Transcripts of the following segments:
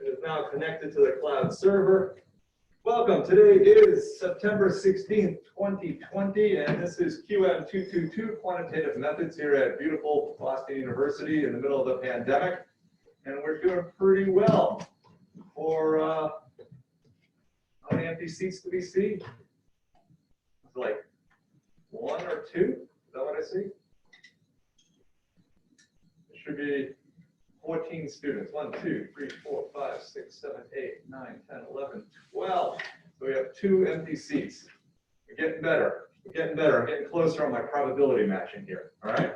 It is now connected to the cloud server. Welcome. Today is September 16th, 2020, and this is QM222 Quantitative Methods here at beautiful Boston University in the middle of the pandemic. And we're doing pretty well. For how many empty seats do we see? It's like 1 or 2. Is that what I see? It should be 14 students. 1, 2, 3, 4, 5, 6, 7, 8, 9, 10, 11, 12. So we have 2 empty seats. We're getting better. We're getting better. I'm getting closer on my probability matching here. All right.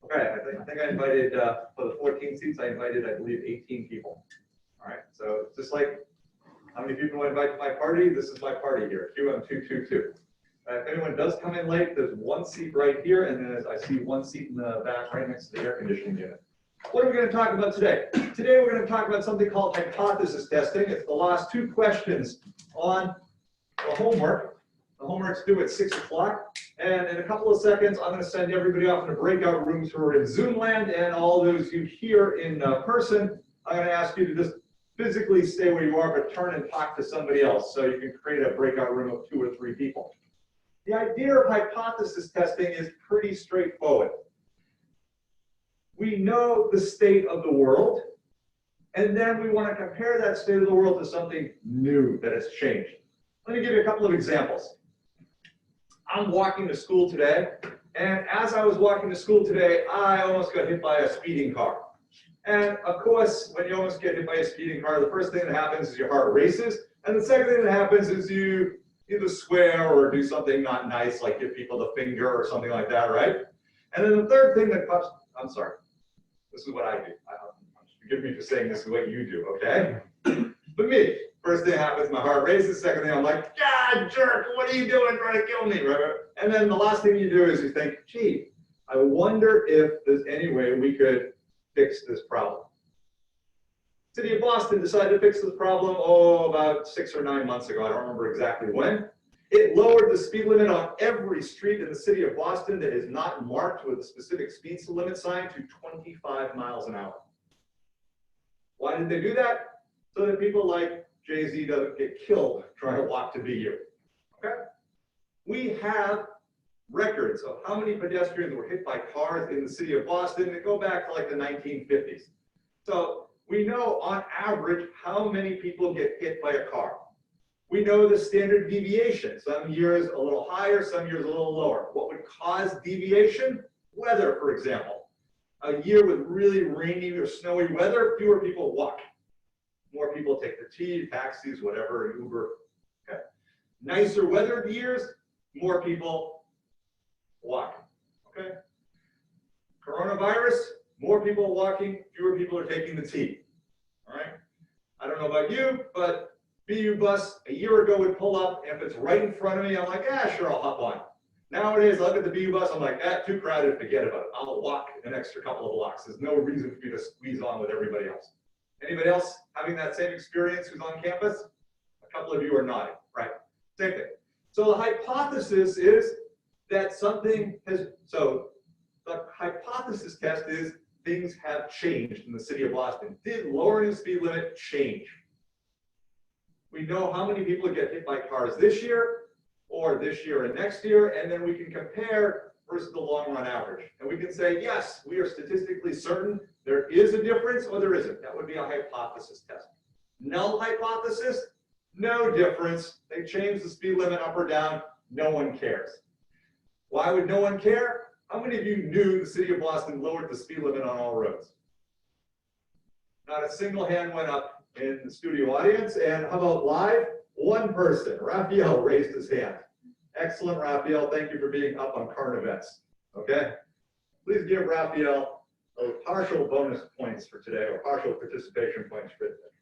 Okay. I think I invited for the 14 seats. I invited, I believe, 18 people. All right. So it's just like how many people I invite to my party. This is my party here. QM222. If anyone does come in late, there's 1 seat right here, and then I see 1 seat in the back right next to the air conditioning unit. What are we going to talk about today? Today we're going to talk about something called hypothesis testing. It's the last 2 questions on the homework. The homework's due at 6 o'clock. And in a couple of seconds, I'm going to send everybody off into breakout rooms who are in Zoom land, and all those you here in person, I'm going to ask you to just physically stay where you are, but turn and talk to somebody else so you can create a breakout room of 2 or 3 people. The idea of hypothesis testing is pretty straightforward. We know the state of the world, and then we want to compare that state of the world to something new that has changed. Let me give you a couple of examples. I'm walking to school today, and as I was walking to school today, I almost got hit by a speeding car. And of course, when you almost get hit by a speeding car, the first thing that happens is your heart races, and the second thing that happens is you either swear or do something not nice, like give people the finger or something like that, right? And then the third thing that comes, I'm sorry. This is what I do. Forgive me for saying this is what you do, okay? But me, first thing happens, my heart races. Second thing, I'm like, God, jerk, what are you doing trying to kill me? Right? And then the last thing you do is you think, gee, I wonder if there's any way we could fix this problem. City of Boston decided to fix this problem, about 6 or 9 months ago. I don't remember exactly when. It lowered the speed limit on every street in the city of Boston that is not marked with a specific speed limit sign to 25 miles an hour. Why did they do that? So that people like Jay-Z doesn't get killed trying to walk to BU. Okay? We have records of how many pedestrians were hit by cars in the city of Boston that go back to like the 1950s. So we know on average how many people get hit by a car. We know the standard deviation. Some years a little higher, some years a little lower. What would cause deviation? Weather, for example. A year with really rainy or snowy weather, fewer people walk. More people take the T, taxis, whatever, Uber. Okay. Nicer weathered years, more people walk. Okay. Coronavirus, more people walking, fewer people are taking the T. All right. I don't know about you, but BU bus a year ago would pull up, and if it's right in front of me, I'm like, sure, I'll hop on. Nowadays, I look at the BU bus, I'm like, too crowded, forget about it. I'll walk an extra couple of blocks. There's no reason for me to squeeze on with everybody else. Anybody else having that same experience who's on campus? A couple of you are nodding, right? Same thing. So the hypothesis is that something has, so the hypothesis test is things have changed in the city of Boston. Did lowering the speed limit change? We know how many people get hit by cars this year, or this year and next year, and then we can compare versus the long run average. And we can say, yes, we are statistically certain there is a difference or there isn't. That would be a hypothesis test. Null hypothesis, no difference. They change the speed limit up or down, no one cares. Why would no one care? How many of you knew the city of Boston lowered the speed limit on all roads? Not a single hand went up in the studio audience. And how about live? 1 person. Raphael raised his hand. Excellent, Raphael. Thank you for being up on current events. Okay? Please give Raphael a partial bonus points for today, or partial participation points for today.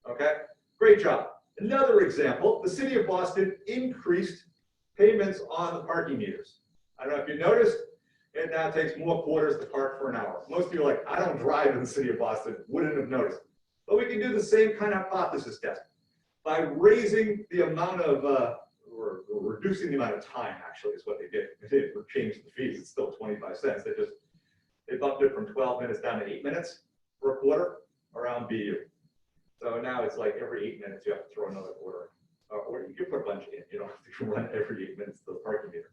Okay? Great job. Another example, the city of Boston increased payments on the parking meters. I don't know if you noticed, it now takes more quarters to park for an hour. Most of you are like, I don't drive in the city of Boston, wouldn't have noticed. But we can do the same kind of hypothesis test by raising the amount of, or reducing the amount of time, actually, is what they did. They didn't change the fees, it's still 25 cents. They bumped it from 12 minutes down to 8 minutes for a quarter around BU. So now it's like every 8 minutes you have to throw another quarter. Or you can put a bunch in. You don't have to run every 8 minutes to the parking meter.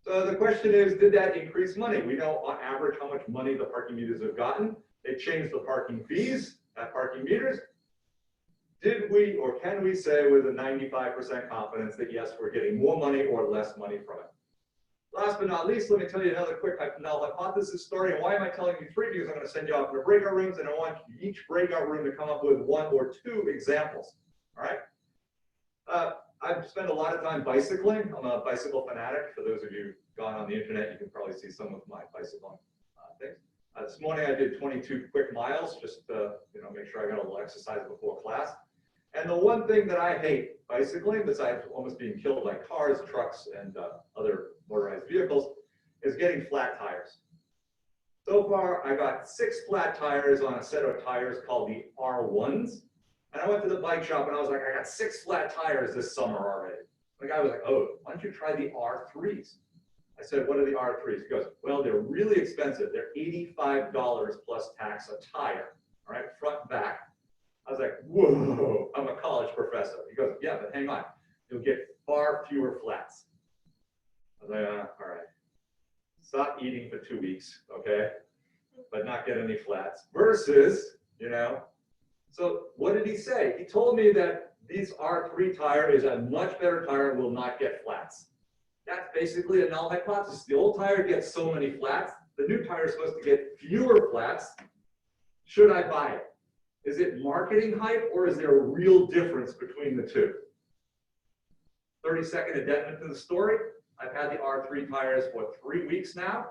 So the question is, did that increase money? We know on average how much money the parking meters have gotten. They changed the parking fees at parking meters. Did we or can we say with a 95% confidence that yes, we're getting more money or less money from it? Last but not least, let me tell you another quick null hypothesis story. And why am I telling you 3? Because I'm going to send you off into breakout rooms, and I want each breakout room to come up with 1 or 2 examples. All right? I've spent a lot of time bicycling. I'm a bicycle fanatic. For those of you who've gone on the internet, you can probably see some of my bicycling things. This morning I did 22 quick miles just to make sure I got a little exercise before class. And the one thing that I hate bicycling, besides almost being killed by cars, trucks, and other motorized vehicles, is getting flat tires. So far, I got 6 flat tires on a set of tires called the R1s. And I went to the bike shop and I was like, I got 6 flat tires this summer already. The guy was like, oh, why don't you try the R3s? I said, what are the R3s? He goes, well, they're really expensive. They're $85 plus tax a tire, all right, front and back. I was like, whoa, I'm a college professor. He goes, yeah, but hang on. You'll get far fewer flats. I was like, all right. Stop eating for 2 weeks, okay? But not get any flats. Versus, so what did he say? He told me that this R3 tire is a much better tire and will not get flats. That's basically a null hypothesis. The old tire gets so many flats. The new tire is supposed to get fewer flats. Should I buy it? Is it marketing hype or is there a real difference between the two? 30-second addendum to the story. I've had the R3 tires for 3 weeks now.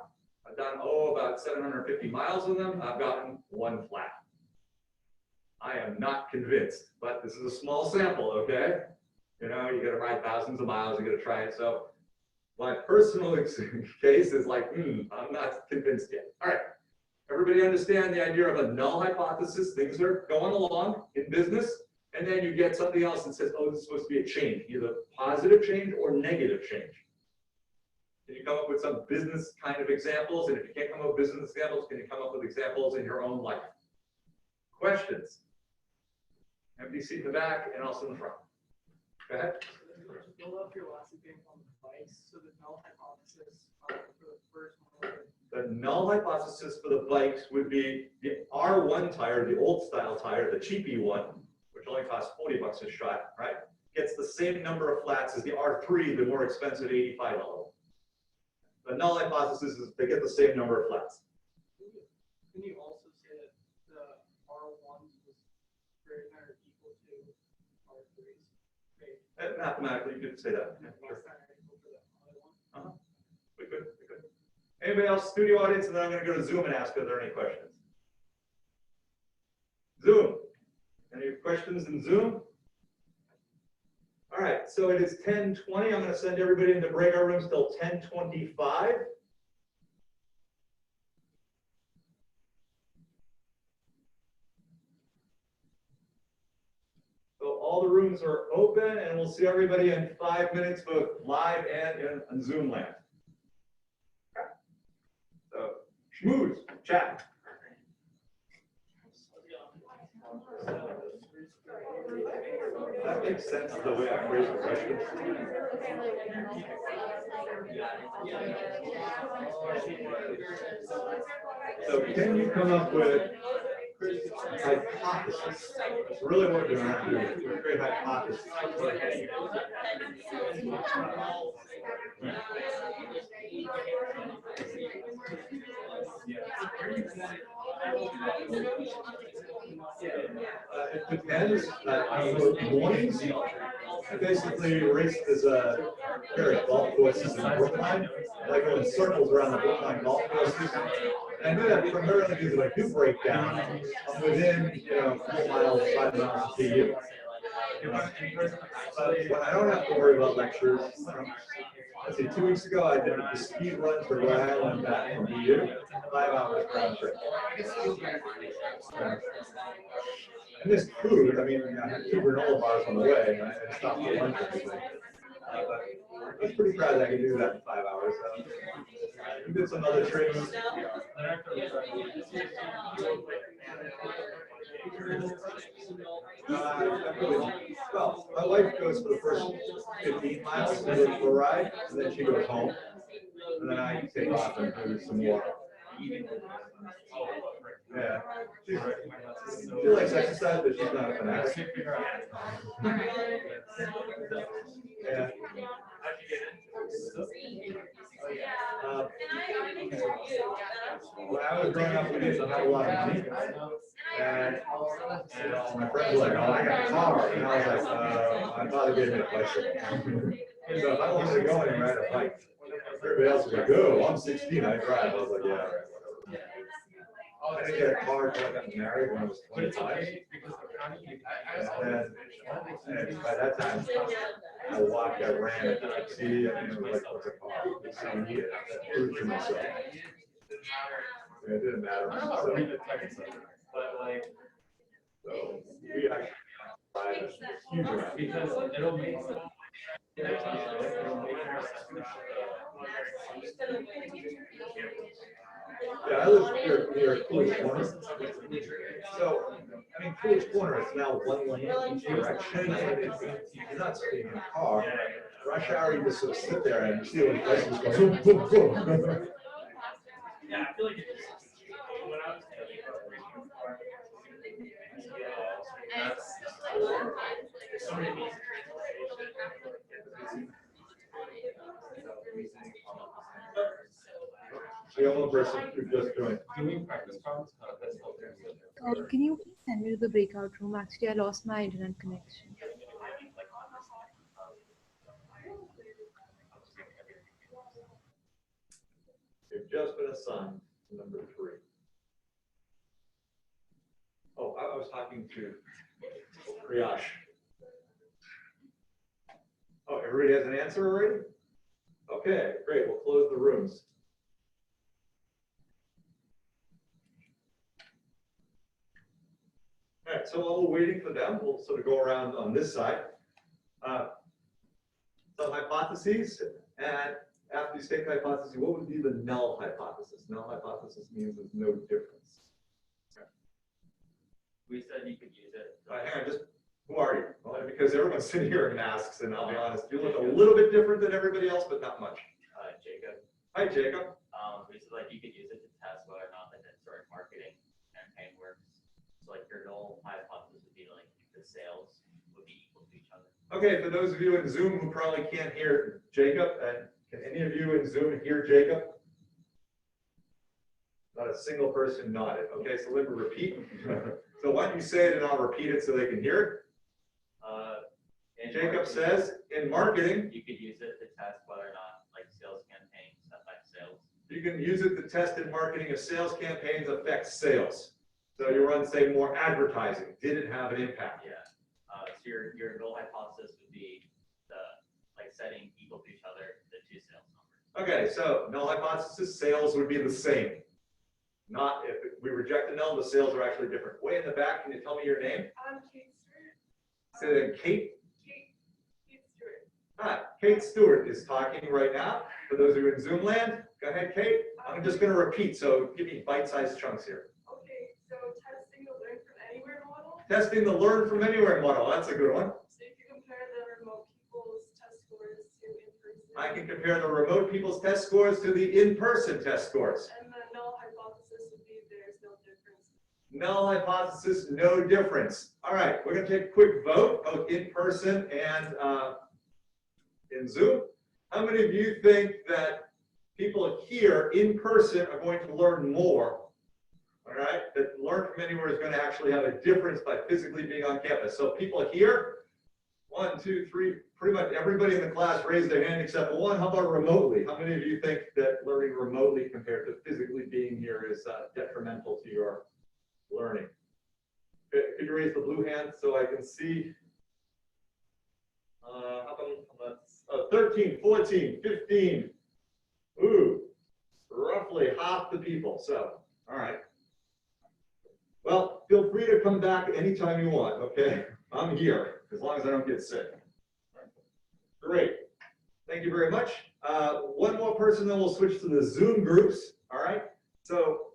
I've done, about 750 miles with them. I've gotten 1 flat. I am not convinced, but this is a small sample, okay? You got to ride thousands of miles, you got to try it. So my personal case is like, I'm not convinced yet. All right. Everybody understand the idea of a null hypothesis? Things are going along in business, and then you get something else that says, oh, this is supposed to be a change, either positive change or negative change. Can you come up with some business kind of examples? And if you can't come up with business examples, can you come up with examples in your own life? Questions? Empty seat in the back and also in the front. Go ahead. Build up your last example on the bikes. So the null hypothesis for the first one. The null hypothesis for the bikes would be the R1 tire, the old style tire, the cheapy one, which only costs $40 a shot, right? Gets the same number of flats as the R3, the more expensive $85 one. The null hypothesis is they get the same number of flats. Can you also say that the R1s was greater than or equal to R3s? Mathematically, you could say that. Yeah, sure. Uh-huh. We could. Anybody else, studio audience, and then I'm going to go to Zoom and ask if there are any questions. Zoom. Any questions in Zoom? All right, so it is 10:20. I'm going to send everybody into breakout rooms till 10:25. So all the rooms are open, and we'll see everybody in 5 minutes, both live and in Zoom land. Okay. So, schmooze, chat. That makes sense the way I phrase the question. So can you come up with hypothesis? It's really what you're after. Great hypothesis. It depends. For mornings, I basically race as a pair of golf courses in Brookline. I go in circles around the Brookline golf courses. And I do that primarily because if I do break down, I'm within 4 miles, 5 miles of PU. But when I don't have to worry about lectures, let's see, 2 weeks ago I did the speed run to Rhode Island back from PU, 5 hours round trip. And this food, I mean, I had 2 granola bars on the way, and I stopped for lunch and everything. But I was pretty proud that I could do that in 5 hours. We did some other trips. Well, my wife goes for the first 15 miles to go for a ride, and then she goes home. And then I take off and do some more. Yeah. She likes exercise, but she's not a fanatic. Yeah. When I was growing up, we didn't have a lot of money. And my friends were like, oh, I got a car. And I was like, my father gave me a bicycle. So if I wanted to go anywhere, I had a bike. Everybody else was like, oh, I'm 16, I drive. I was like, yeah, all right, whatever. I didn't get a car until I got married when I was 25. And by that time, I walked, I ran, I could see, I mean, it was like, what's a car? So you prove to myself. It didn't matter. So we actually tried a huge amount. Because it'll make Yeah, I live near Coolidge Corner. So, I mean, Coolidge Corner is now one lane each direction, and you're not sitting in a car. Rush hour, you just sort of sit there and see those buses go boom, boom, boom. Yeah, I feel like it's when I was taking so many pieces The only person who just joined. doing practice problems. Can you please send me to the breakout room? Actually, I lost my internet connection. You've just been assigned to number 3. Oh, I was talking to Priyash. Oh, everybody has an answer already? Okay, great. We'll close the rooms. All right, so while we're waiting for them, we'll sort of go around on this side. Some hypotheses, and after you state the hypothesis, what would be the null hypothesis? Null hypothesis means there's no difference. We said you could use it. Hang on, just who are you? Well, because everyone's sitting here in masks, and I'll be honest, you look a little bit different than everybody else, but not much. Jacob. Hi, Jacob. We said like you could use it to test whether or not like that sort of marketing campaign works. So like your null hypothesis would be like the sales would be equal to each other. Okay, for those of you in Zoom who probably can't hear Jacob, and can any of you in Zoom hear Jacob? Not a single person nodded. Okay, so let me repeat. So why don't you say it and I'll repeat it so they can hear it. Jacob says, in marketing, you could use it to test whether or not like sales campaigns affect sales. you can use it to test in marketing if sales campaigns affect sales. So you run, say, more advertising. Did it have an impact? Yeah. So your null hypothesis would be the like setting equal to each other the two sales numbers. Okay, so null hypothesis, sales would be the same. Not if we reject the null, the sales are actually different. Way in the back, can you tell me your name? I'm Kate Stewart. Say that, Kate. Kate Stewart. Ah, Kate Stewart is talking right now. For those of you in Zoom land, go ahead, Kate. I'm just going to repeat, so give me bite-sized chunks here. Okay, so testing the learn from anywhere model. Testing the learn from anywhere model. That's a good one. So you can compare the remote people's test scores to in-person. I can compare the remote people's test scores to the in-person test scores. And the null hypothesis would be there's no difference. Null hypothesis, no difference. All right, we're going to take a quick vote, both in person and in Zoom. How many of you think that people here in person are going to learn more? All right, that learn from anywhere is going to actually have a difference by physically being on campus. So people here, 1, 2, 3, pretty much everybody in the class raised their hand except one. How about remotely? How many of you think that learning remotely compared to physically being here is detrimental to your learning? Could you raise the blue hand so I can see? How about 13, 14, 15. Ooh, roughly half the people. So, all right. Well, feel free to come back anytime you want, okay? I'm here, as long as I don't get sick. Great. Thank you very much. One more person, then we'll switch to the Zoom groups, all right? So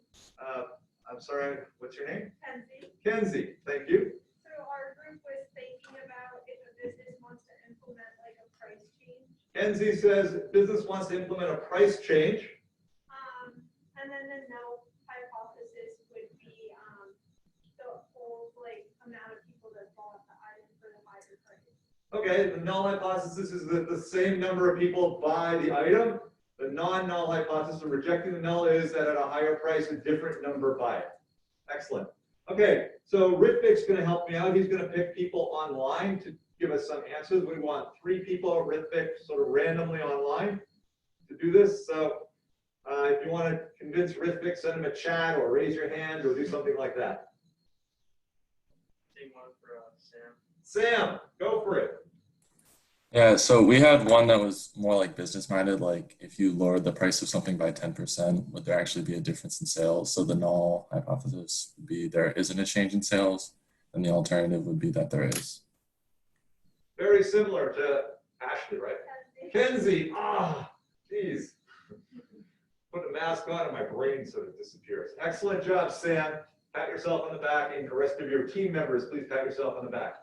I'm sorry, what's your name? Kenzie. Kenzie, thank you. So our group was thinking about if a business wants to implement like a price change. Kenzie says business wants to implement a price change. And then the null hypothesis would be the whole like amount of people that bought the item for the higher price. Okay, the null hypothesis is that the same number of people buy the item. The non-null hypothesis of rejecting the null is that at a higher price, a different number buy it. Excellent. Okay, so Ritvik's going to help me out. He's going to pick people online to give us some answers. We want 3 people at Ritvik sort of randomly online to do this. So if you want to convince Ritvik, send him a chat or raise your hand or do something like that. Same one for Sam. Sam, go for it. Yeah, so we had one that was more like business minded, like if you lowered the price of something by 10%, would there actually be a difference in sales? So the null hypothesis would be there isn't a change in sales, and the alternative would be that there is. Very similar to Ashley, right? Kenzie, geez. Put a mask on and my brain sort of disappears. Excellent job, Sam. Pat yourself on the back, and the rest of your team members, please pat yourself on the back.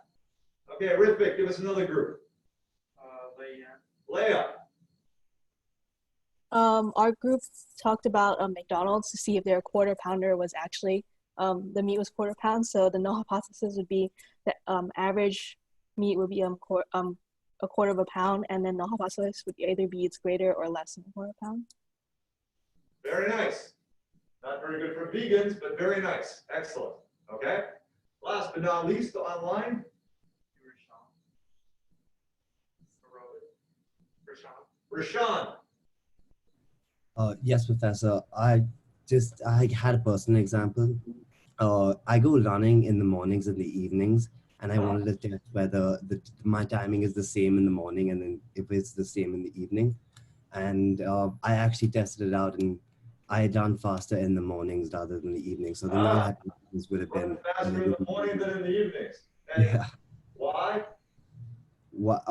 Okay, Ritvik, give us another group. Leah. Our group talked about McDonald's to see if their quarter pounder was actually, the meat was quarter pound. So the null hypothesis would be that average meat would be a quarter of a pound, and then null hypothesis would either be it's greater or less than a quarter pound. Very nice. Not very good for vegans, but very nice. Excellent. Okay. Last but not least, online. Rashawn. Yes, Professor. I had a personal example. I go running in the mornings and the evenings, and I wanted to test whether my timing is the same in the morning and then if it's the same in the evening. And I actually tested it out, and I had run faster in the mornings rather than the evenings. So the null hypothesis would have been faster in the morning than in the evenings. And yeah. Why? Well,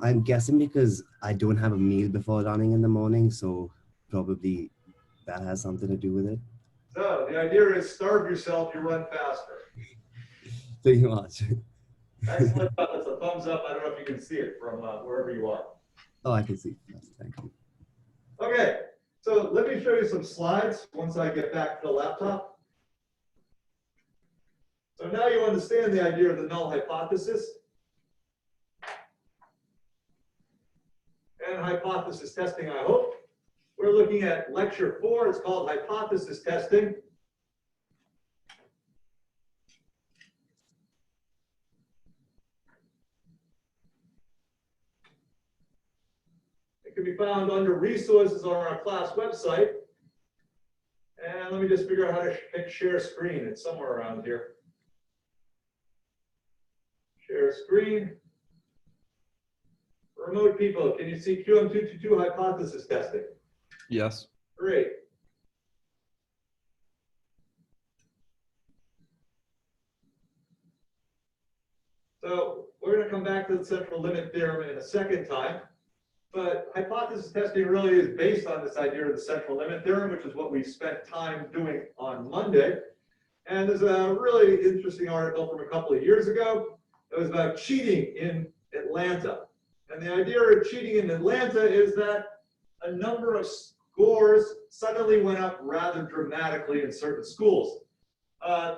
I'm guessing because I don't have a meal before running in the morning, so probably that has something to do with it. So the idea is starve yourself, you run faster. Pretty much. Excellent. That's a thumbs up. I don't know if you can see it from wherever you are. Oh, I can see. Yes, thank you. Okay, so let me show you some slides once I get back to the laptop. So now you understand the idea of the null hypothesis and hypothesis testing, I hope. We're looking at lecture 4. It's called hypothesis testing. It can be found under resources on our class website. And let me just figure out how to pick share screen. It's somewhere around here. Share screen. Remote people, can you see QM222 hypothesis testing? Yes. Great. So we're going to come back to the central limit theorem in a second time. But hypothesis testing really is based on this idea of the central limit theorem, which is what we spent time doing on Monday. And there's a really interesting article from a couple of years ago that was about cheating in Atlanta. And the idea of cheating in Atlanta is that a number of scores suddenly went up rather dramatically in certain schools.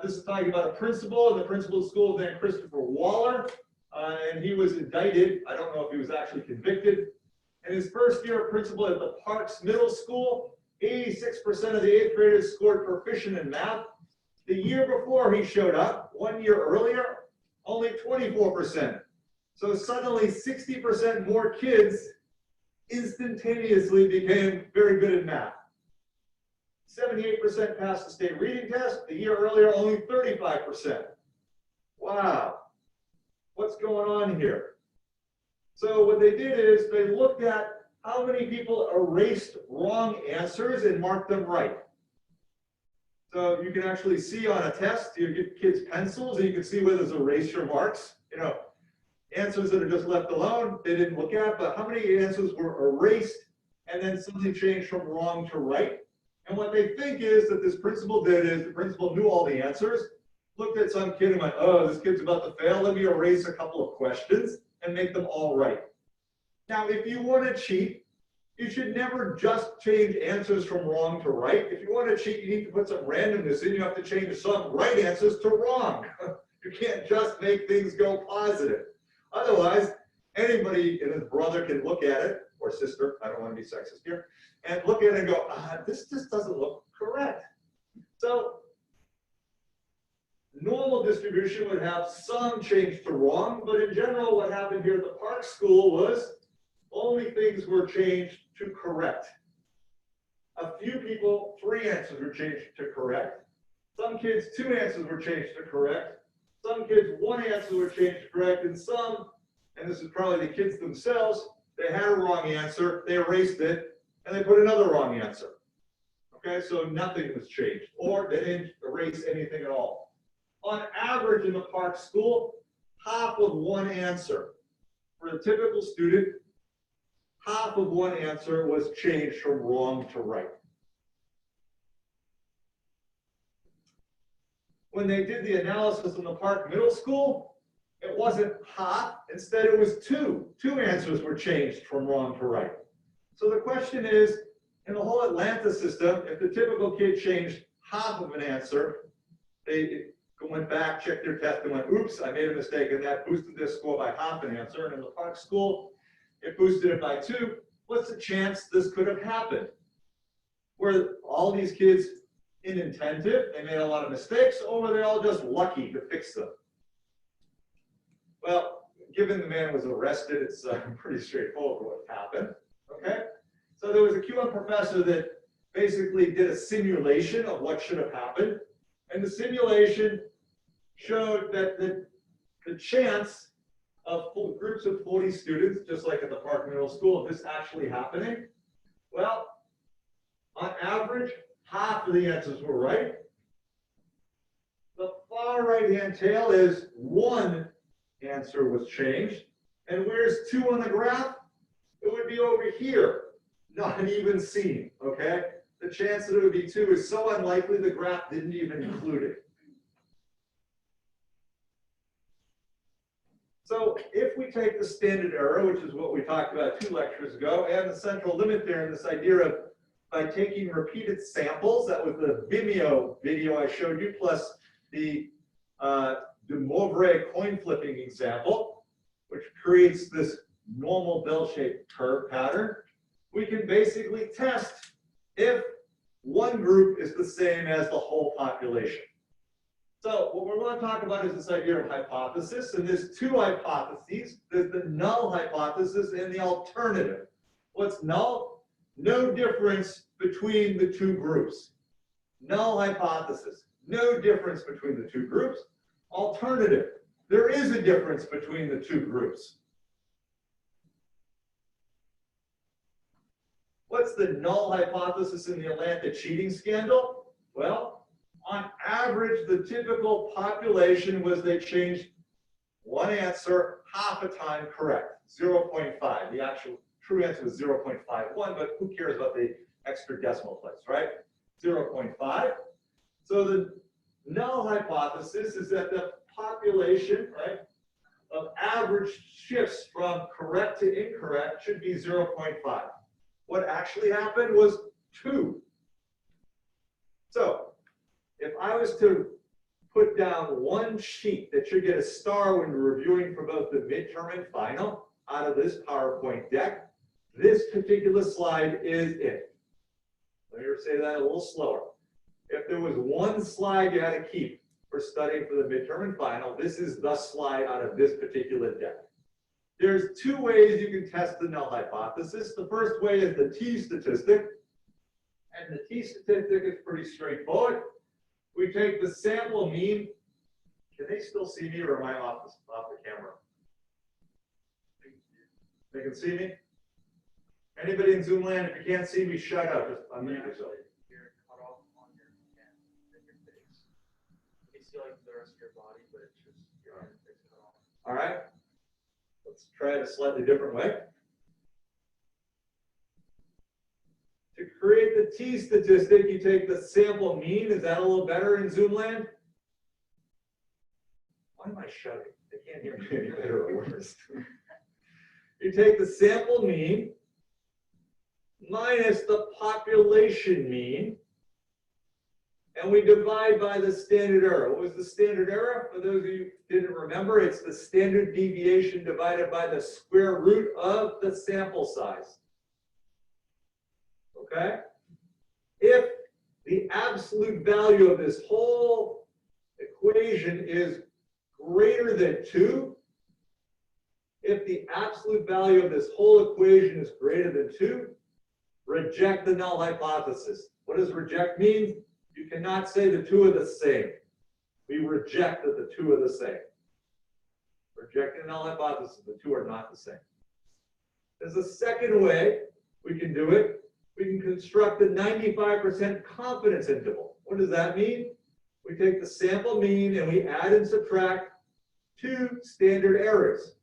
This is talking about a principal, and the principal's school named Christopher Waller, and he was indicted. I don't know if he was actually convicted. In his first year of principal at the Parks Middle School, 86% of the 8th graders scored proficient in math. The year before he showed up, 1 year earlier, only 24%. So suddenly 60% more kids instantaneously became very good at math. 78% passed the state reading test. The year earlier, only 35%. Wow. What's going on here? So what they did is they looked at how many people erased wrong answers and marked them right. So you can actually see on a test, you get kids pencils, and you can see where there's erasure marks. You know, answers that are just left alone, they didn't look at, but how many answers were erased and then suddenly changed from wrong to right? And what they think is that this principal did is the principal knew all the answers, looked at some kid and went, oh, this kid's about to fail. Let me erase a couple of questions and make them all right. Now, if you want to cheat, you should never just change answers from wrong to right. If you want to cheat, you need to put some randomness in. You have to change some right answers to wrong. You can't just make things go positive. Otherwise, anybody and his brother can look at it, or sister, I don't want to be sexist here, and look at it and go, this just doesn't look correct. So normal distribution would have some change to wrong, but in general, what happened here at the Park School was only things were changed to correct. A few people, 3 answers were changed to correct. Some kids, 2 answers were changed to correct. Some kids, 1 answer were changed to correct, and some, and this is probably the kids themselves, they had a wrong answer, they erased it, and they put another wrong answer. Okay, so nothing was changed, or they didn't erase anything at all. On average in the Park School, half of 1 answer. For the typical student, half of 1 answer was changed from wrong to right. When they did the analysis in the Park Middle School, it wasn't half, instead it was 2. 2 answers were changed from wrong to right. So the question is, in the whole Atlanta system, if the typical kid changed half of an answer, they went back, checked their test, and went, oops, I made a mistake, and that boosted their score by half an answer. And in the Park School, it boosted it by 2. What's the chance this could have happened? Were all these kids inattentive, they made a lot of mistakes, or were they all just lucky to fix them? Well, given the man was arrested, it's pretty straightforward what happened, okay? So there was a QM professor that basically did a simulation of what should have happened, and the simulation showed that the chance of groups of 40 students, just like at the Park Middle School, of this actually happening, well, on average, half of the answers were right. The far right-hand tail is 1 answer was changed. And where's 2 on the graph? It would be over here, not even seen, okay? The chance that it would be 2 is so unlikely the graph didn't even include it. So if we take the standard error, which is what we talked about 2 lectures ago, and the central limit theorem, this idea of by taking repeated samples, that was the Vimeo video I showed you, plus the de Moivre coin flipping example, which creates this normal bell-shaped curve pattern, we can basically test if one group is the same as the whole population. So what we're going to talk about is this idea of hypothesis, and there's 2 hypotheses. There's the null hypothesis and the alternative. What's null? No difference between the 2 groups. Null hypothesis, no difference between the 2 groups. Alternative, there is a difference between the 2 groups. What's the null hypothesis in the Atlanta cheating scandal? Well, on average, the typical population was they changed 1 answer half a time correct, 0.5. The actual true answer was 0.51, but who cares about the extra decimal place, right? 0.5. So the null hypothesis is that the population, right, of average shifts from correct to incorrect should be 0.5. What actually happened was 2. So if I was to put down 1 sheet that should get a star when you're reviewing for both the midterm and final out of this PowerPoint deck, this particular slide is it. Let me say that a little slower. If there was 1 slide you had to keep for studying for the midterm and final, this is the slide out of this particular deck. There's 2 ways you can test the null hypothesis. The first way is the t-statistic. And the t-statistic is pretty straightforward. We take the sample mean. Can they still see me, or am I off the camera? They can see me? Anybody in Zoom land, if you can't see me, shut up. Just unmute yourself. You're cut off on your hand and your face. You can see like the rest of your body, but it's just your face cut off. All right. Let's try it a slightly different way. To create the t statistic, you take the sample mean. Is that a little better in Zoom land? Why am I shouting? They can't hear me any better or worse. You take the sample mean minus the population mean, and we divide by the standard error. What was the standard error? For those of you who didn't remember, it's the standard deviation divided by the square root of the sample size. Okay? If the absolute value of this whole equation is greater than 2, if the absolute value of this whole equation is greater than 2, reject the null hypothesis. What does reject mean? You cannot say the two are the same. We reject that the two are the same. Rejecting the null hypothesis, the two are not the same. There's a second way we can do it. We can construct a 95% confidence interval. What does that mean? We take the sample mean and we add and subtract 2 standard errors.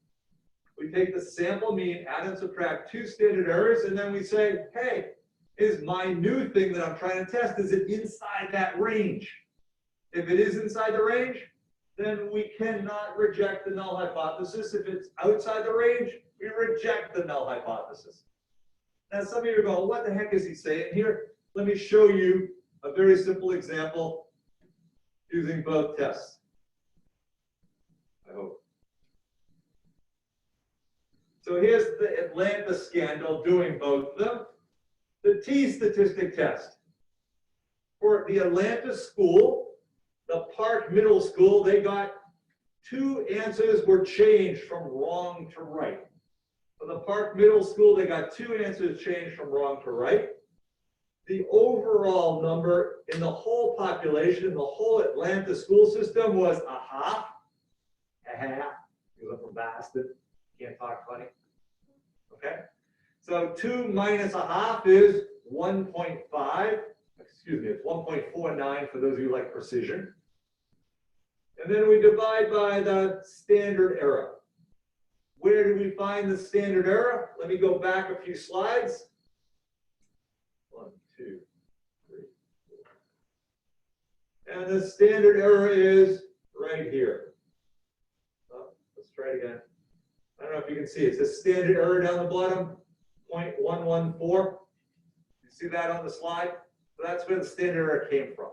We take the sample mean, add and subtract 2 standard errors, and then we say, hey, is my new thing that I'm trying to test, is it inside that range? If it is inside the range, then we cannot reject the null hypothesis. If it's outside the range, we reject the null hypothesis. Now, some of you are going, what the heck is he saying here? Let me show you a very simple example using both tests. I hope. So here's the Atlanta scandal doing both of them. The T statistic test. For the Atlanta school, the Park Middle School, they got 2 answers were changed from wrong to right. For the Park Middle School, they got 2 answers changed from wrong to right. The overall number in the whole population, in the whole Atlanta school system was a half. A half. Because I'm from Boston. Can't talk funny. Okay? So 2 minus a half is 1.5. Excuse me, it's 1.49 for those of you who like precision. And then we divide by the standard error. Where do we find the standard error? Let me go back a few slides. 1, 2, 3, 4. And the standard error is right here. Oh, let's try it again. I don't know if you can see it. It's the standard error down the bottom, 0.114. You see that on the slide? So that's where the standard error came from.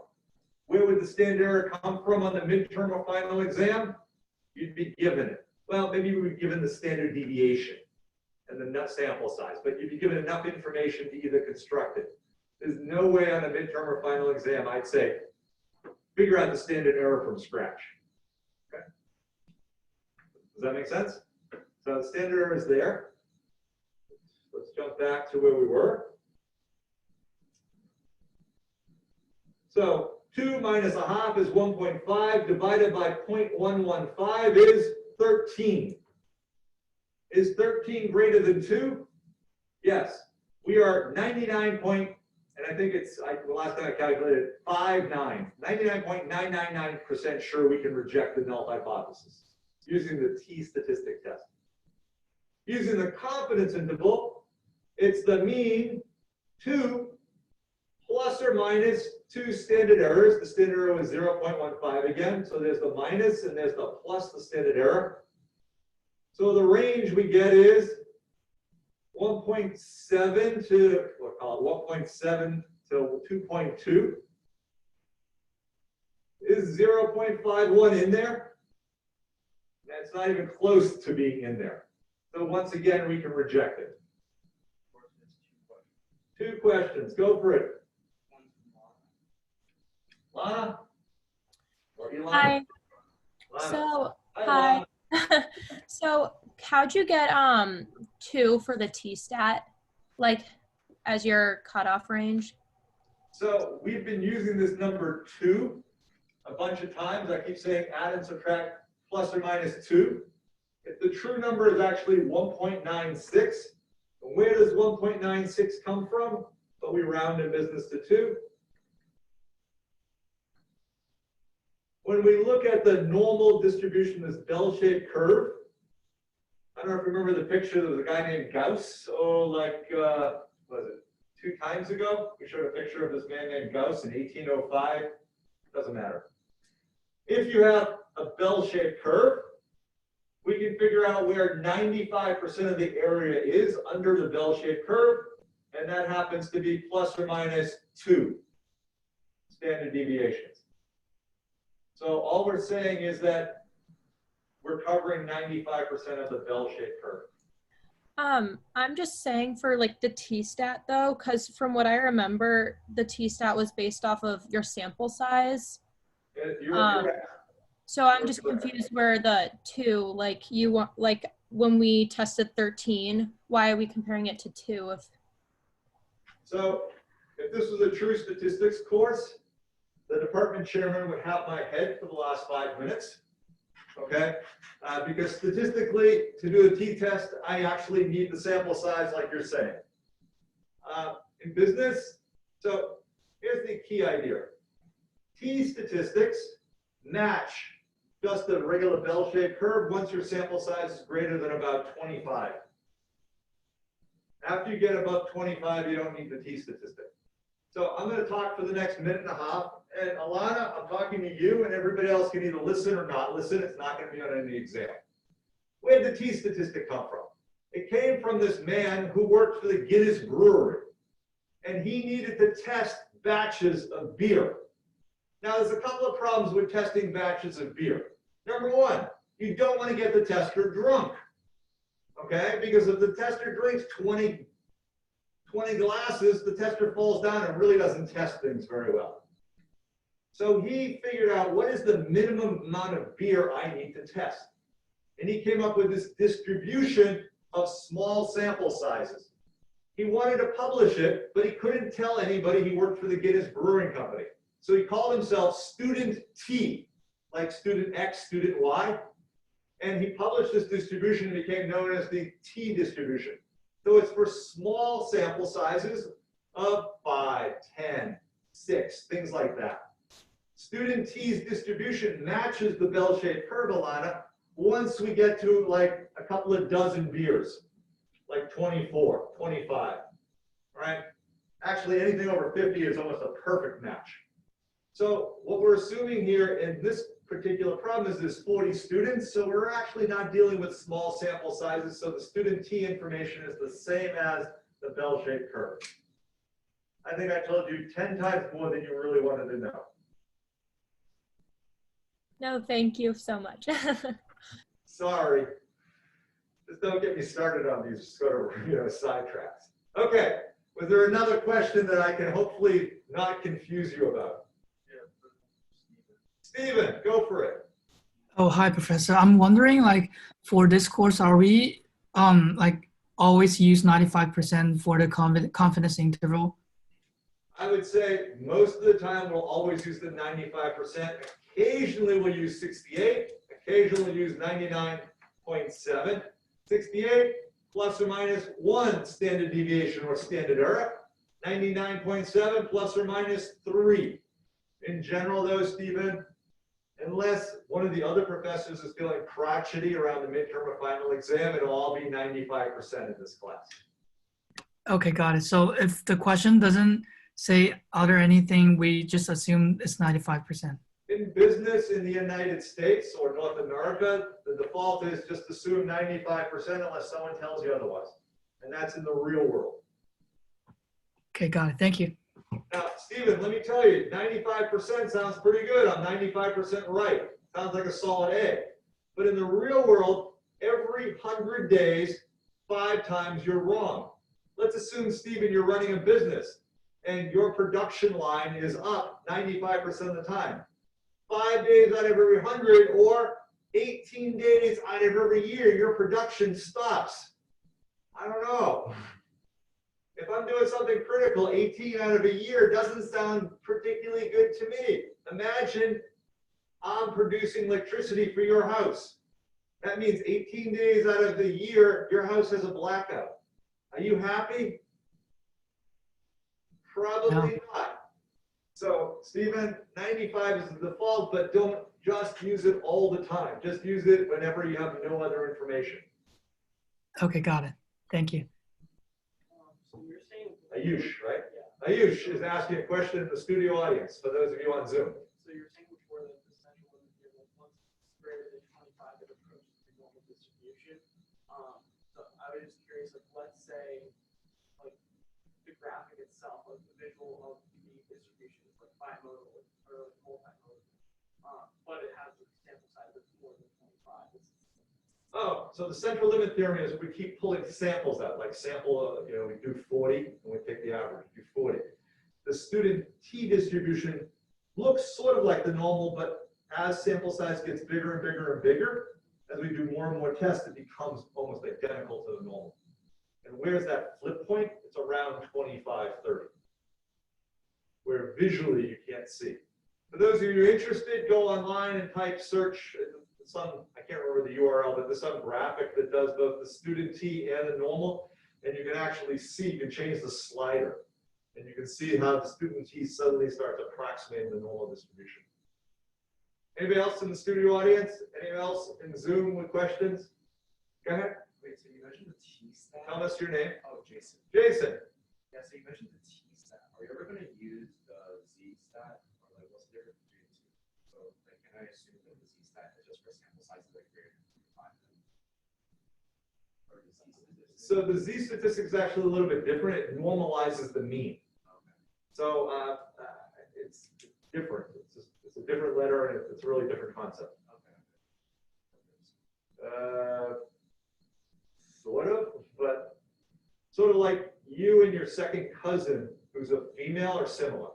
Where would the standard error come from on the midterm or final exam? You'd be given it. Well, maybe you would be given the standard deviation and the nut sample size, but you'd be given enough information to either construct it. There's no way on a midterm or final exam I'd say, figure out the standard error from scratch. Okay? Does that make sense? So the standard error is there. Let's jump back to where we were. So 2 minus a half is 1.5 divided by 0.115 is 13. Is 13 greater than 2? Yes. We are 99 point, and I think it's, the last time I calculated, 99.999% sure we can reject the null hypothesis using the T statistic test. Using the confidence interval, it's the mean 2 plus or minus 2 standard errors. The standard error was 0.15 again. So there's the minus and there's the plus the standard error. So the range we get is 1.7 to, we'll call it 1.7 to 2.2. Is 0.51 in there? That's not even close to being in there. So once again, we can reject it. 2 questions. Go for it. Lana? Or Elana? Hi. Lana. So, Hi. hi. So, how'd you get 2 for the T-stat, like as your cutoff range? So we've been using this number 2 a bunch of times. I keep saying add and subtract plus or minus 2. If the true number is actually 1.96, where does 1.96 come from? But we round in business to 2. When we look at the normal distribution, this bell-shaped curve, I don't know if you remember the picture. There was a guy named Gauss, like, what was it, 2 times ago, we showed a picture of this man named Gauss in 1805. Doesn't matter. If you have a bell-shaped curve, we can figure out where 95% of the area is under the bell-shaped curve, and that happens to be plus or minus 2 standard deviations. So all we're saying is that we're covering 95% of the bell-shaped curve. I'm just saying for like the T-stat though, because from what I remember, the T-stat was based off of your sample size. You're correct. So I'm just confused where the 2, like you want, like when we tested 13, why are we comparing it to 2? So if this was a true statistics course, the department chairman would have my head for the last 5 minutes, okay? Because statistically, to do a t-test, I actually need the sample size like you're saying. In business, so here's the key idea. T-statistics match just a regular bell-shaped curve once your sample size is greater than about 25. After you get above 25, you don't need the t-statistic. So I'm going to talk for the next minute and a half. And Alana, I'm talking to you, and everybody else can either listen or not listen. It's not going to be on any exam. Where did the t-statistic come from? It came from this man who worked for the Guinness Brewery. And he needed to test batches of beer. Now, there's a couple of problems with testing batches of beer. Number one, you don't want to get the tester drunk. Okay? Because if the tester drinks 20 glasses, the tester falls down and really doesn't test things very well. So he figured out what is the minimum amount of beer I need to test. And he came up with this distribution of small sample sizes. He wanted to publish it, but he couldn't tell anybody he worked for the Guinness Brewing Company. So he called himself Student T, like Student X, Student Y. And he published this distribution and became known as the T distribution. So it's for small sample sizes of 5, 10, 6, things like that. Student T's distribution matches the bell-shaped curve, Alana, once we get to like a couple of dozen beers, like 24, 25, right? Actually, anything over 50 is almost a perfect match. So what we're assuming here in this particular problem is there's 40 students, so we're actually not dealing with small sample sizes, so the student T information is the same as the bell-shaped curve. I think I told you 10 times more than you really wanted to know. No, thank you so much. Sorry. Just don't get me started on these sort of, sidetracks. Okay. Was there another question that I can hopefully not confuse you about? Stephen, go for it. Oh, hi, Professor. I'm wondering, like, for this course, are we, like, always use 95% for the confidence interval? I would say most of the time we'll always use the 95%. Occasionally we'll use 68. Occasionally we'll use 99.7. 68 plus or minus 1 standard deviation or standard error. 99.7 plus or minus 3. In general, though, Stephen, unless one of the other professors is feeling crotchety around the midterm or final exam, it'll all be 95% in this class. Okay, got it. So if the question doesn't say other anything, we just assume it's 95%. In business in the United States or North America, the default is just assume 95% unless someone tells you otherwise. And that's in the real world. Okay, got it. Thank you. Now, Stephen, let me tell you, 95% sounds pretty good. I'm 95% right. Sounds like a solid A. But in the real world, every 100 days, 5 times you're wrong. Let's assume, Stephen, you're running a business and your production line is up 95% of the time. 5 days out of every 100 or 18 days out of every year, your production stops. I don't know. If I'm doing something critical, 18 out of a year doesn't sound particularly good to me. Imagine I'm producing electricity for your house. That means 18 days out of the year, your house has a blackout. Are you happy? Probably not. So, Stephen, 95 is the default, but don't just use it all the time. Just use it whenever you have no other information. Okay, got it. Thank you. So you're saying Ayush, right? Ayush is asking a question in the studio audience, for those of you on Zoom. So you're saying before that the central limit here, like once it's greater than 25, it approaches the normal distribution. So I was just curious, like let's say, like the graphic itself, like the visual of the distribution is like bimodal or like multimodal, but it has a sample size that's more than 25. Oh, so the central limit theorem is we keep pulling samples out, like sample, we do 40 and we take the average, do 40. The student t distribution looks sort of like the normal, but as sample size gets bigger and bigger and bigger, as we do more and more tests, it becomes almost identical to the normal. And where's that flip point? It's around 25, 30, where visually you can't see. For those of you who are interested, go online and type search. I can't remember the URL, but there's some graphic that does both the student t and the normal, and you can actually see, you can change the slider, and you can see how the student t suddenly starts approximating the normal distribution. Anybody else in the studio audience? Anyone else in Zoom with questions? Go ahead. Wait, so you mentioned the t-stat? Tell us your name. Oh, Jason. Jason. Yeah, so you mentioned the t-stat. Are you ever going to use the z-stat? Or like, what's the difference between the two? So, like, can I assume that the z-stat is just for sample sizes like greater than 25? Or the z-statistic? So the z-statistic is actually a little bit different. It normalizes the mean. Okay. So it's different. It's a different letter, and it's a really different concept. Okay. Sort of, but sort of like you and your second cousin, who's a female, are similar.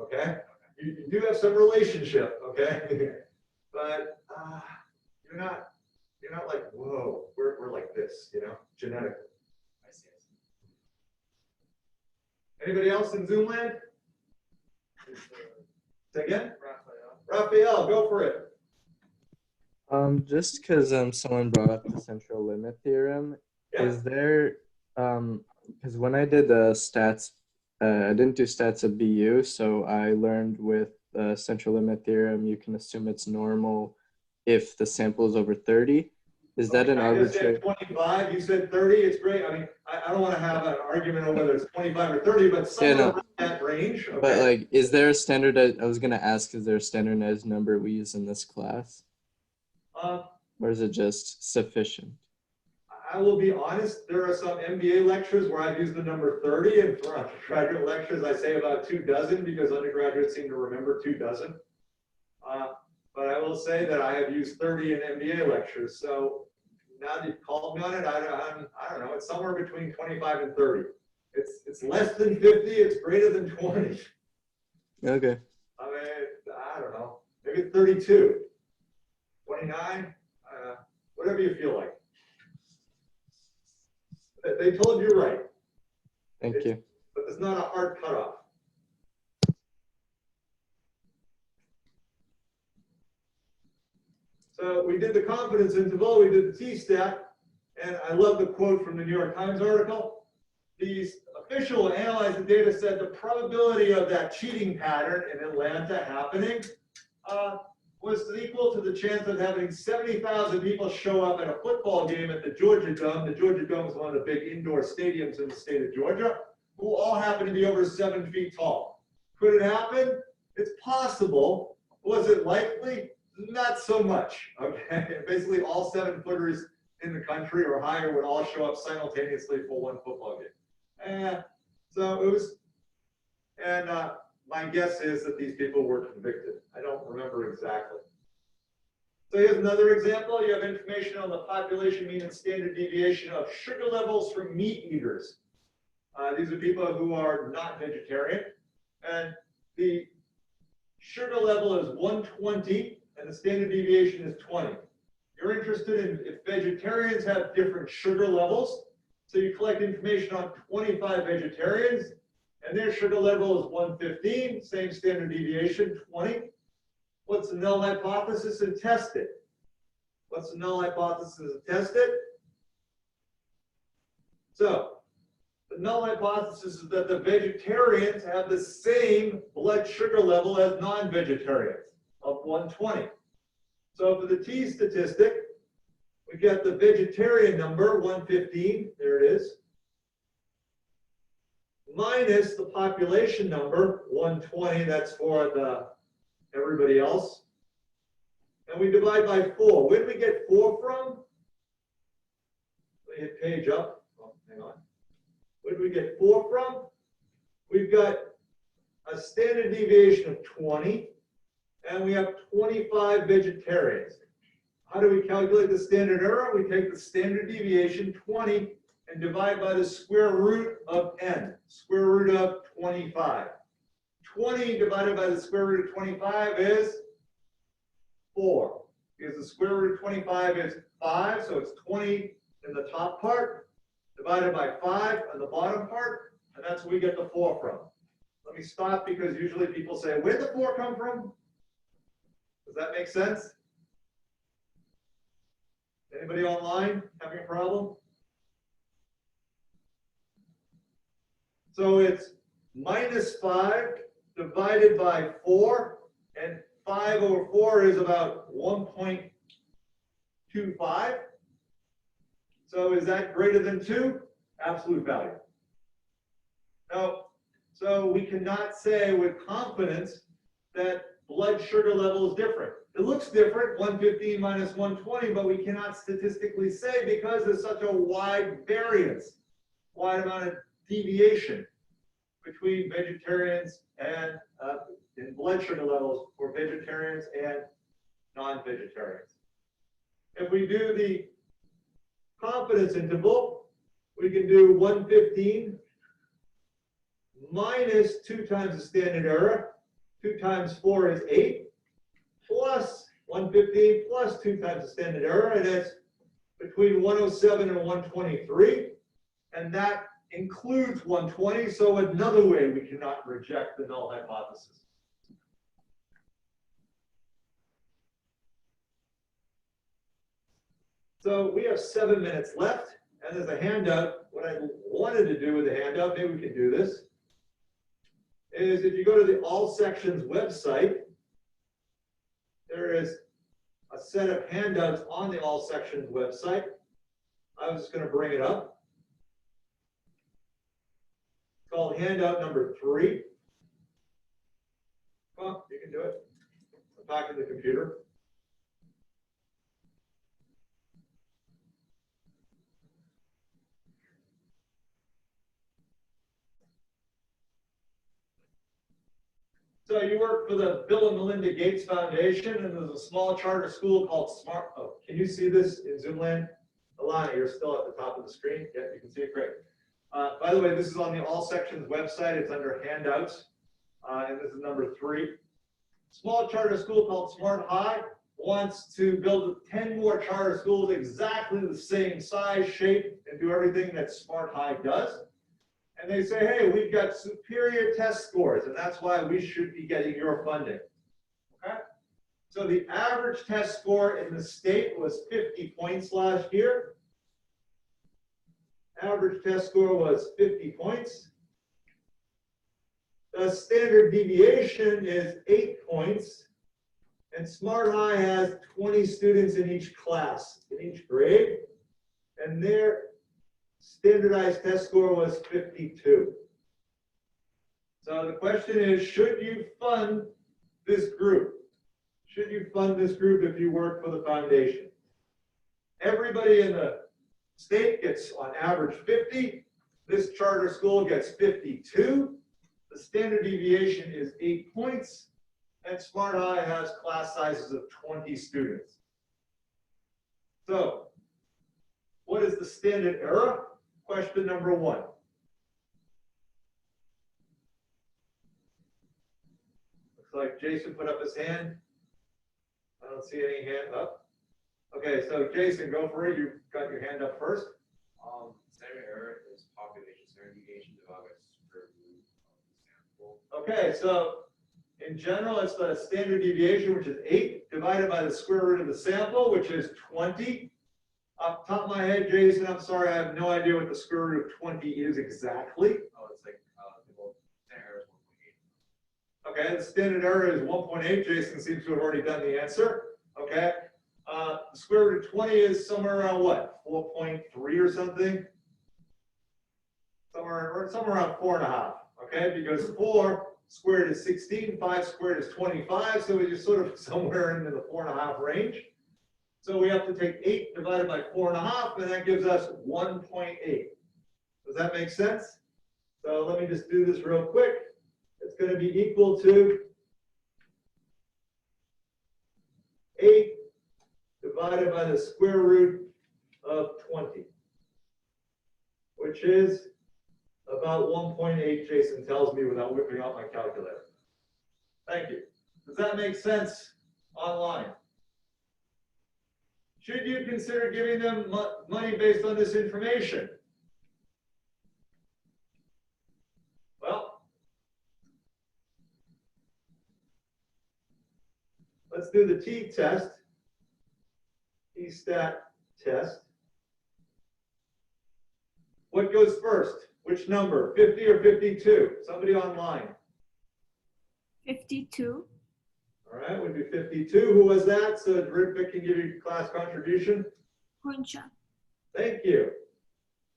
Okay, you do have some relationship. Okay, but you're not like, whoa, we're like this, genetically. I see. Anybody else in Zoom land? Say again? Raphael. Raphael, go for it. Just because someone brought up the central limit theorem, Yeah. is there because when I did the stats, I didn't do stats at BU, so I learned with the central limit theorem you can assume it's normal if the sample is over 30. Is that an I just arbitrary? said 25, you said 30, it's great. I mean, I don't want to have an argument on whether it's 25 or 30, but somewhere around that range. Okay. But like, is there a standard? I was gonna ask, is there a standardized number we use in this class, or is it just sufficient? I will be honest, there are some MBA lectures where I've used the number 30, and for undergraduate lectures, I say about 24 because undergraduates seem to remember 24. But I will say that I have used 30 in MBA lectures. So now that you've called me on it, I don't know. It's somewhere between 25 and 30. It's less than 50. It's greater than 20. Okay. I mean, I don't know. Maybe 32, 29, whatever you feel like. They told you right. Thank you. But there's not a hard cutoff. So we did the confidence interval, we did the t-stat, and I love the quote from the New York Times article. These official analyzed the data, said the probability of that cheating pattern in Atlanta happening was equal to the chance of having 70,000 people show up at a football game at the Georgia Dome. The Georgia Dome is one of the big indoor stadiums in the state of Georgia, who all happen to be over 7 feet tall. Could it happen? It's possible. Was it likely? Not so much, okay? Basically all 7-footers in the country or higher would all show up simultaneously for one football game. So it was, and my guess is that these people were convicted. I don't remember exactly. So here's another example. You have information on the population mean and standard deviation of sugar levels for meat eaters. These are people who are not vegetarian. And the sugar level is 120. And the standard deviation is 20. You're interested in if vegetarians have different sugar levels. So you collect information on 25 vegetarians, and their sugar level is 115, same standard deviation, 20. What's the null hypothesis, and test it? What's the null hypothesis and test it? So the null hypothesis is that the vegetarians have the same blood sugar level as non-vegetarians, of 120. So for the t statistic, we get the vegetarian number, 115, there it is. minus the population number, 120, that's for everybody else. And we divide by 4. Where did we get 4 from? Let me hit page up. Oh, hang on. Where did we get 4 from? We've got a standard deviation of 20, and we have 25 vegetarians. How do we calculate the standard error? We take the standard deviation, 20, and divide by the square root of n, square root of 25. 20 divided by the square root of 25 is 4, because the square root of 25 is 5, so it's 20 in the top part, divided by 5 on the bottom part, and that's where we get the 4 from. Let me stop because usually people say, where'd the 4 come from? Does that make sense? Anybody online having a problem? So it's minus 5 divided by 4, and 5 over 4 is about 1.25. So is that greater than 2? Absolute value. Now, so we cannot say with confidence that blood sugar level is different. It looks different, 115 minus 120, but we cannot statistically say because there's such a wide variance, wide amount of deviation between vegetarians and in blood sugar levels for vegetarians and non-vegetarians. If we do the confidence interval, we can do 115 minus 2 times the standard error. 2 times 4 is 8, plus 115 plus 2 times the standard error, and it's between 107 and 123, and that includes 120, so another way we cannot reject the null hypothesis. So we have 7 minutes left, and there's a handout. What I wanted to do with the handout, maybe we can do this, is if you go to the All Sections website, there is a set of handouts on the All Sections website. I was just going to bring it up. It's called handout number 3. Come on, you can do it. I'm talking to the computer. So you work for the Bill and Melinda Gates Foundation, and there's a small charter school called Smart. Oh, can you see this in Zoomland? Alana, you're still at the top of the screen. Yeah, you can see it great. By the way, this is on the All Sections website. It's under handouts, and this is number 3. Small charter school called Smart High wants to build 10 more charter schools exactly the same size, shape, and do everything that Smart High does. And they say, hey, we've got superior test scores, and that's why we should be getting your funding. Okay? So the average test score in the state was 50 points last year. Average test score was 50 points. The standard deviation is 8 points, and Smart High has 20 students in each class, in each grade, and their standardized test score was 52. So the question is, should you fund this group? Should you fund this group if you work for the foundation? Everybody in the state gets on average 50. This charter school gets 52. The standard deviation is 8 points, and Smart High has class sizes of 20 students. So what is the standard error? Question number 1. Looks like Jason put up his hand. I don't see any hand up. Okay, so Jason, go for it. You got your hand up first. Standard error is population standard deviation divided by square root of the sample. Okay, so in general, it's the standard deviation, which is 8, divided by the square root of the sample, which is 20. Off the top of my head, Jason, I'm sorry, I have no idea what the square root of 20 is exactly. Oh, it's like well, standard error is 1.8. Okay, the standard error is 1.8. Jason seems to have already done the answer. Okay, the square root of 20 is somewhere around what? 4.3 or something? somewhere around 4.5, okay? Because 4 squared is 16, 5 squared is 25, so we're just sort of somewhere into the 4.5 range. So we have to take 8 divided by 4.5, and that gives us 1.8. Does that make sense? So let me just do this real quick. It's going to be equal to 8 divided by the square root of 20, which is about 1.8, Jason tells me without whipping out my calculator. Thank you. Does that make sense online? Should you consider giving them money based on this information? Well, let's do the t-test, t-stat test. What goes first? Which number, 50 or 52? Somebody online. 52. All right, would be 52. Who was that? So Rick can give you class contribution. Kuncha. Thank you.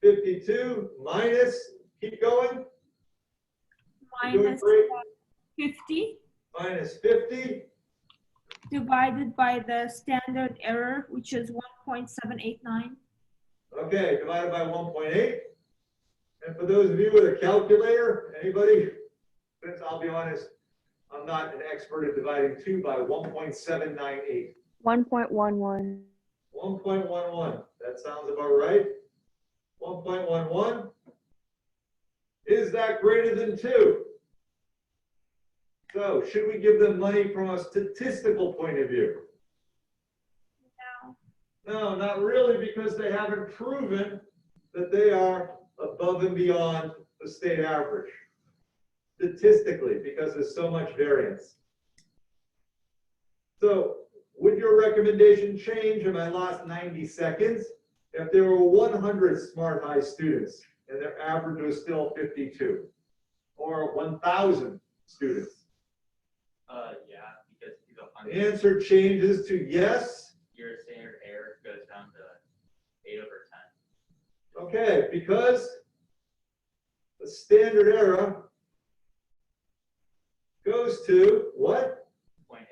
52 minus, keep going. You're doing Minus great. 50 Minus 50. divided by the standard error, which is 1.789. Okay, divided by 1.8. And for those of you with a calculator, anybody? Since I'll be honest, I'm not an expert at dividing 2 by 1.798. 1.11. 1.11. That sounds about right. 1.11. Is that greater than 2? So, should we give them money from a statistical point of view? No. No, not really, because they haven't proven that they are above and beyond the state average. Statistically, because there's so much variance. So, would your recommendation change in my last 90 seconds if there were 100 Smart High students and their average was still 52? Or 1,000 students? Yeah, because if you go The 100, answer changes to yes. your standard error goes down to 8 over 10. Okay, because the standard error goes to what? 0.8.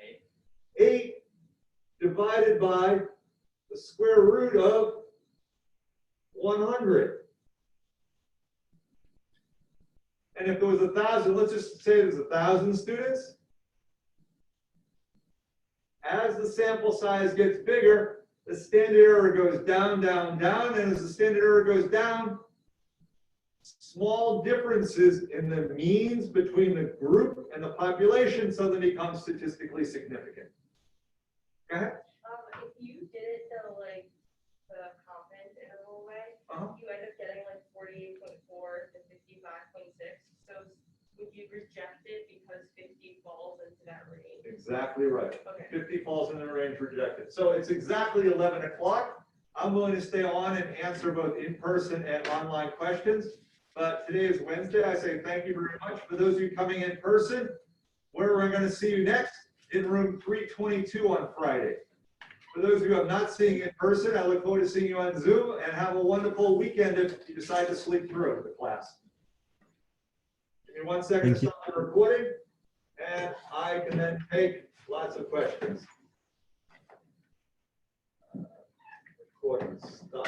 8 divided by the square root of 100. And if there was 1,000, let's just say there's 1,000 students. As the sample size gets bigger, the standard error goes down, down, down, and as the standard error goes down, small differences in the means between the group and the population suddenly become statistically significant. Go ahead. If you did it the the confidence interval way, you end up getting 48.4 to 55.6. So would you reject it because 50 falls into that range? Exactly right. Okay. 50 falls in the range rejected. So it's exactly 11 o'clock. I'm willing to stay on and answer both in-person and online questions. But today is Wednesday. I say thank you very much. For those of you coming in person, where we're going to see you next? In room 322 on Friday. For those of you I'm not seeing in person, I look forward to seeing you on Zoom, and have a wonderful weekend if you decide to sleep through the class. Give me 1 second to stop the recording, and I can then take lots of questions. Recording stop.